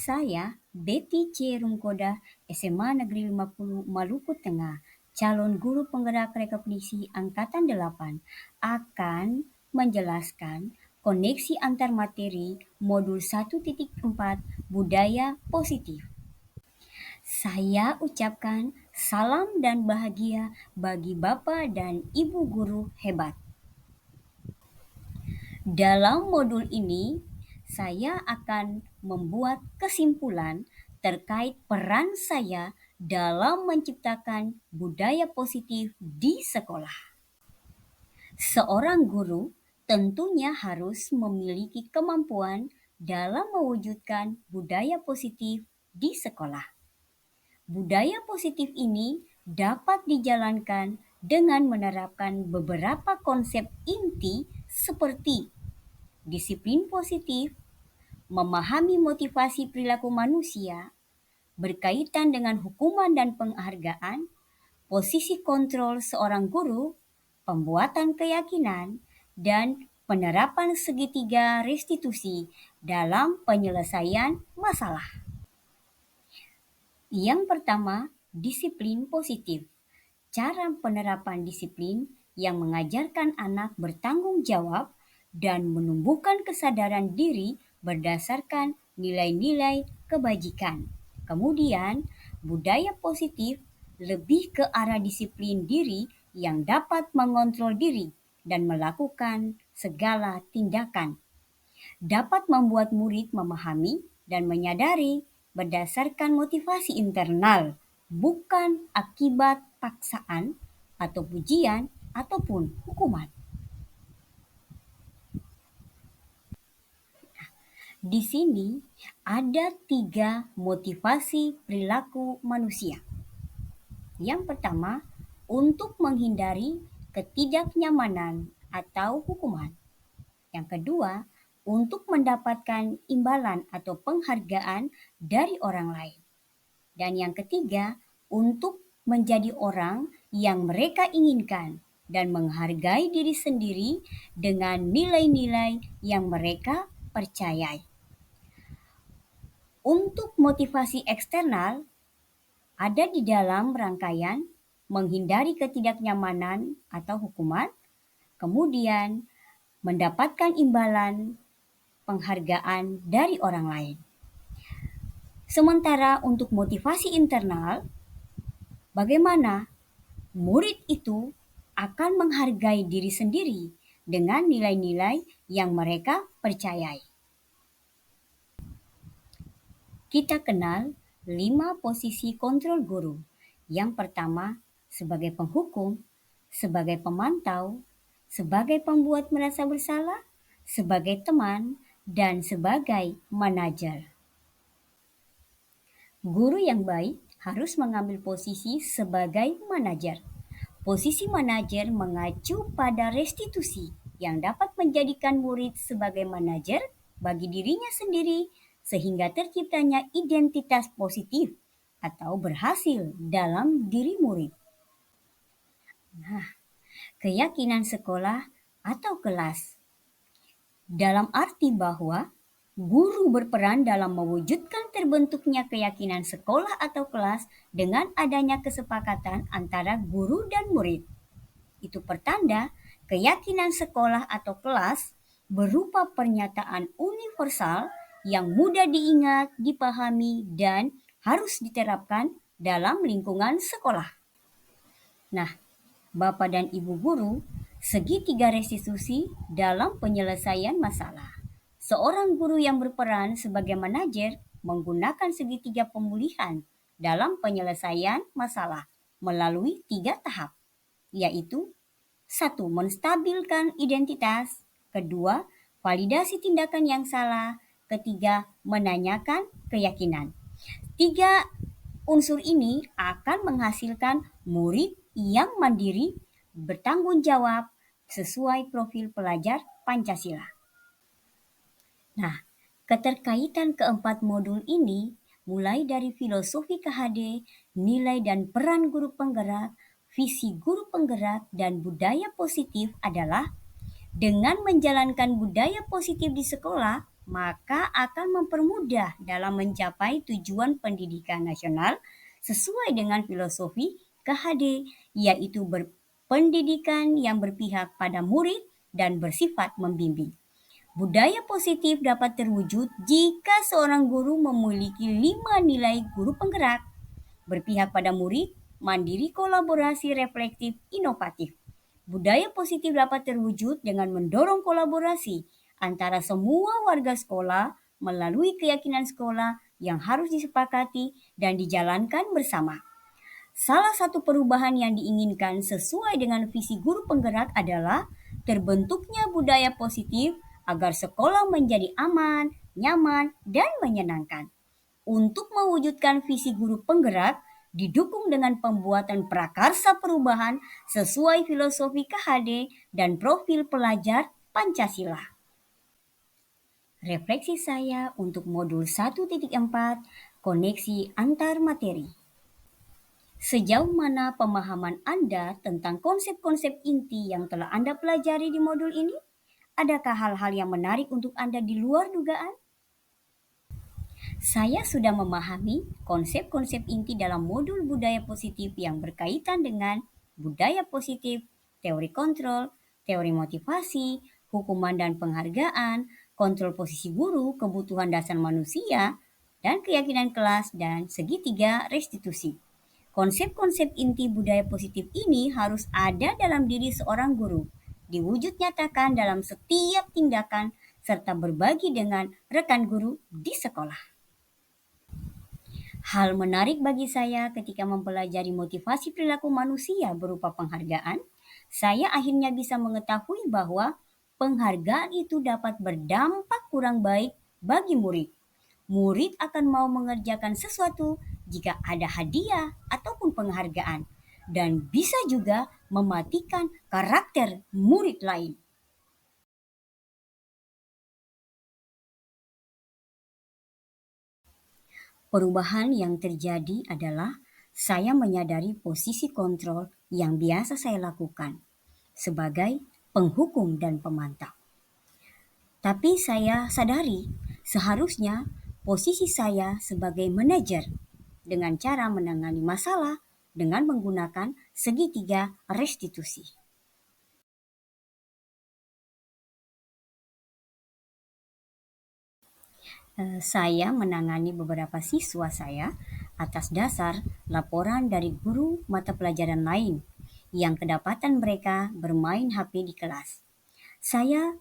Saya, Betty C. Rumkoda, SMA Negeri 50 Maluku Tengah, calon guru penggerak rekognisi Angkatan 8, akan menjelaskan koneksi antar materi modul 1.4 Budaya Positif. Saya ucapkan salam dan bahagia bagi Bapak dan Ibu guru hebat. Dalam modul ini, saya akan membuat kesimpulan terkait peran saya dalam menciptakan budaya positif di sekolah. Seorang guru tentunya harus memiliki kemampuan dalam mewujudkan budaya positif di sekolah. Budaya positif ini dapat dijalankan dengan menerapkan beberapa konsep inti seperti disiplin positif, memahami motivasi perilaku manusia, berkaitan dengan hukuman dan penghargaan, posisi kontrol seorang guru, pembuatan keyakinan, dan penerapan segitiga restitusi dalam penyelesaian masalah. Yang pertama, disiplin positif. Cara penerapan disiplin yang mengajarkan anak bertanggung jawab dan menumbuhkan kesadaran diri berdasarkan nilai-nilai kebajikan. Kemudian, budaya positif lebih ke arah disiplin diri yang dapat mengontrol diri dan melakukan segala tindakan. Dapat membuat murid memahami dan menyadari berdasarkan motivasi internal, bukan akibat paksaan atau pujian ataupun hukuman. Di sini ada 3 motivasi perilaku manusia. Yang pertama, untuk menghindari ketidaknyamanan atau hukuman. Yang kedua, untuk mendapatkan imbalan atau penghargaan dari orang lain. Dan yang ketiga, untuk menjadi orang yang mereka inginkan dan menghargai diri sendiri dengan nilai-nilai yang mereka percayai. Untuk motivasi eksternal, ada di dalam rangkaian menghindari ketidaknyamanan atau hukuman, kemudian mendapatkan imbalan penghargaan dari orang lain. Sementara untuk motivasi internal, bagaimana murid itu akan menghargai diri sendiri dengan nilai-nilai yang mereka percayai. Kita kenal 5 posisi kontrol guru. Yang pertama, sebagai penghukum, sebagai pemantau, sebagai pembuat merasa bersalah, sebagai teman, dan sebagai manajer. Guru yang baik harus mengambil posisi sebagai manajer. Posisi manajer mengacu pada restitusi yang dapat menjadikan murid sebagai manajer bagi dirinya sendiri sehingga terciptanya identitas positif atau berhasil dalam diri murid. Nah, keyakinan sekolah atau kelas. Dalam arti bahwa guru berperan dalam mewujudkan terbentuknya keyakinan sekolah atau kelas dengan adanya kesepakatan antara guru dan murid. Itu pertanda keyakinan sekolah atau kelas berupa pernyataan universal yang mudah diingat, dipahami, dan harus diterapkan dalam lingkungan sekolah. Nah, Bapak dan Ibu guru, segitiga restitusi dalam penyelesaian masalah. Seorang guru yang berperan sebagai manajer menggunakan segitiga pemulihan dalam penyelesaian masalah melalui 3 tahap, yaitu 1. Menstabilkan identitas. 2. Validasi tindakan yang salah. 3. Menanyakan keyakinan. 3 unsur ini akan menghasilkan murid yang mandiri, bertanggung jawab, sesuai profil pelajar Pancasila. Nah, keterkaitan keempat modul ini mulai dari filosofi KHD, nilai dan peran guru penggerak, visi guru penggerak, dan budaya positif adalah dengan menjalankan budaya positif di sekolah, maka akan mempermudah dalam mencapai tujuan pendidikan nasional sesuai dengan filosofi KHD, yaitu berpendidikan yang berpihak pada murid dan bersifat membimbing. Budaya positif dapat terwujud jika seorang guru memiliki 5 nilai guru penggerak: berpihak pada murid, mandiri, kolaborasi, reflektif, inovatif. Budaya positif dapat terwujud dengan mendorong kolaborasi antara semua warga sekolah melalui keyakinan sekolah yang harus disepakati dan dijalankan bersama. Salah satu perubahan yang diinginkan sesuai dengan visi guru penggerak adalah terbentuknya budaya positif agar sekolah menjadi aman, nyaman, dan menyenangkan. Untuk mewujudkan visi guru penggerak, didukung dengan pembuatan prakarsa perubahan sesuai filosofi KHD dan profil pelajar Pancasila. Refleksi saya untuk modul 1.4, koneksi antar materi. Sejauh mana pemahaman Anda tentang konsep-konsep inti yang telah Anda pelajari di modul ini? Adakah hal-hal yang menarik untuk Anda di luar dugaan? Saya sudah memahami konsep-konsep inti dalam modul budaya positif yang berkaitan dengan budaya positif, teori kontrol, teori motivasi, hukuman dan penghargaan, kontrol posisi guru, kebutuhan dasar manusia, dan keyakinan kelas, dan segitiga restitusi. Konsep-konsep inti budaya positif ini harus ada dalam diri seorang guru, diwujud nyatakan dalam setiap tindakan, serta berbagi dengan rekan guru di sekolah. Hal menarik bagi saya ketika mempelajari motivasi perilaku manusia berupa penghargaan, saya akhirnya bisa mengetahui bahwa penghargaan itu dapat berdampak kurang baik bagi murid. Murid akan mau mengerjakan sesuatu jika ada hadiah ataupun penghargaan, dan bisa juga mematikan karakter murid lain. Perubahan yang terjadi adalah saya menyadari posisi kontrol yang biasa saya lakukan sebagai penghukum dan pemantau. Tapi saya sadari seharusnya posisi saya sebagai manajer dengan cara menangani masalah dengan menggunakan segitiga restitusi. Saya menangani beberapa siswa saya atas dasar laporan dari guru mata pelajaran lain yang kedapatan mereka bermain HP di kelas. Saya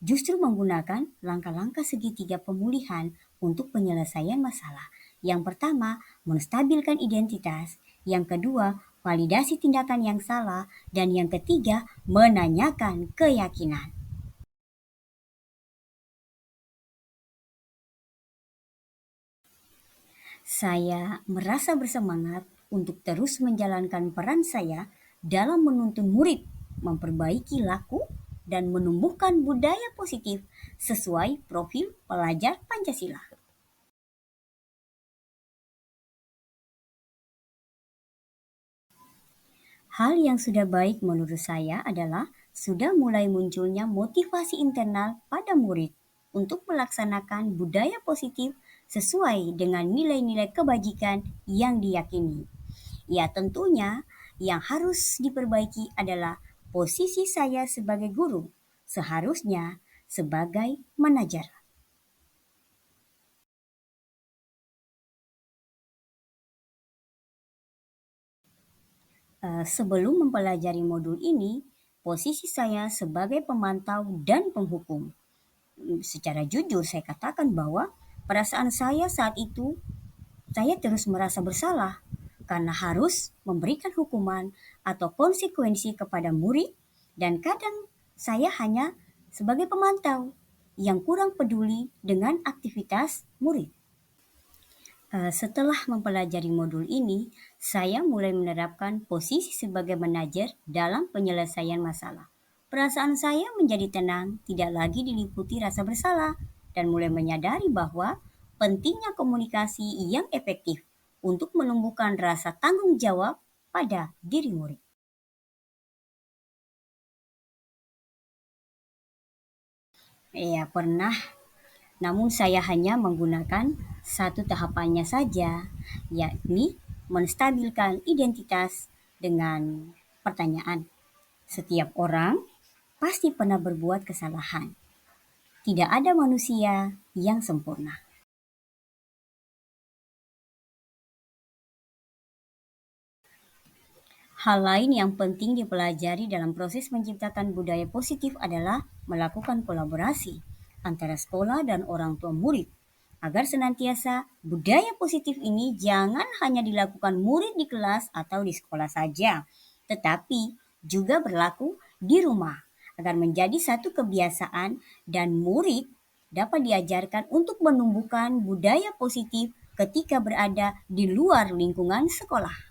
justru menggunakan langkah-langkah segitiga pemulihan untuk penyelesaian masalah. Yang pertama, menstabilkan identitas. Yang kedua, validasi tindakan yang salah. Dan yang ketiga, menanyakan keyakinan. Saya merasa bersemangat untuk terus menjalankan peran saya dalam menuntun murid, memperbaiki laku, dan menumbuhkan budaya positif sesuai profil pelajar Pancasila. Hal yang sudah baik menurut saya adalah sudah mulai munculnya motivasi internal pada murid untuk melaksanakan budaya positif sesuai dengan nilai-nilai kebajikan yang diyakini. Ya, tentunya yang harus diperbaiki adalah posisi saya sebagai guru, seharusnya sebagai manajer. Sebelum mempelajari modul ini, posisi saya sebagai pemantau dan penghukum. Secara jujur saya katakan bahwa perasaan saya saat itu, saya terus merasa bersalah karena harus memberikan hukuman atau konsekuensi kepada murid, dan kadang saya hanya sebagai pemantau yang kurang peduli dengan aktivitas murid. Setelah mempelajari modul ini, saya mulai menerapkan posisi sebagai manajer dalam penyelesaian masalah. Perasaan saya menjadi tenang, tidak lagi diliputi rasa bersalah, dan mulai menyadari bahwa pentingnya komunikasi yang efektif untuk menumbuhkan rasa tanggung jawab pada diri murid. Ya, pernah Namun saya hanya menggunakan satu tahapannya saja, yakni menstabilkan identitas dengan pertanyaan. Setiap orang pasti pernah berbuat kesalahan. Tidak ada manusia yang sempurna. Hal lain yang penting dipelajari dalam proses menciptakan budaya positif adalah melakukan kolaborasi antara sekolah dan orang tua murid, agar senantiasa budaya positif ini jangan hanya dilakukan murid di kelas atau di sekolah saja, tetapi juga berlaku di rumah, agar menjadi satu kebiasaan dan murid dapat diajarkan untuk menumbuhkan budaya positif ketika berada di luar lingkungan sekolah.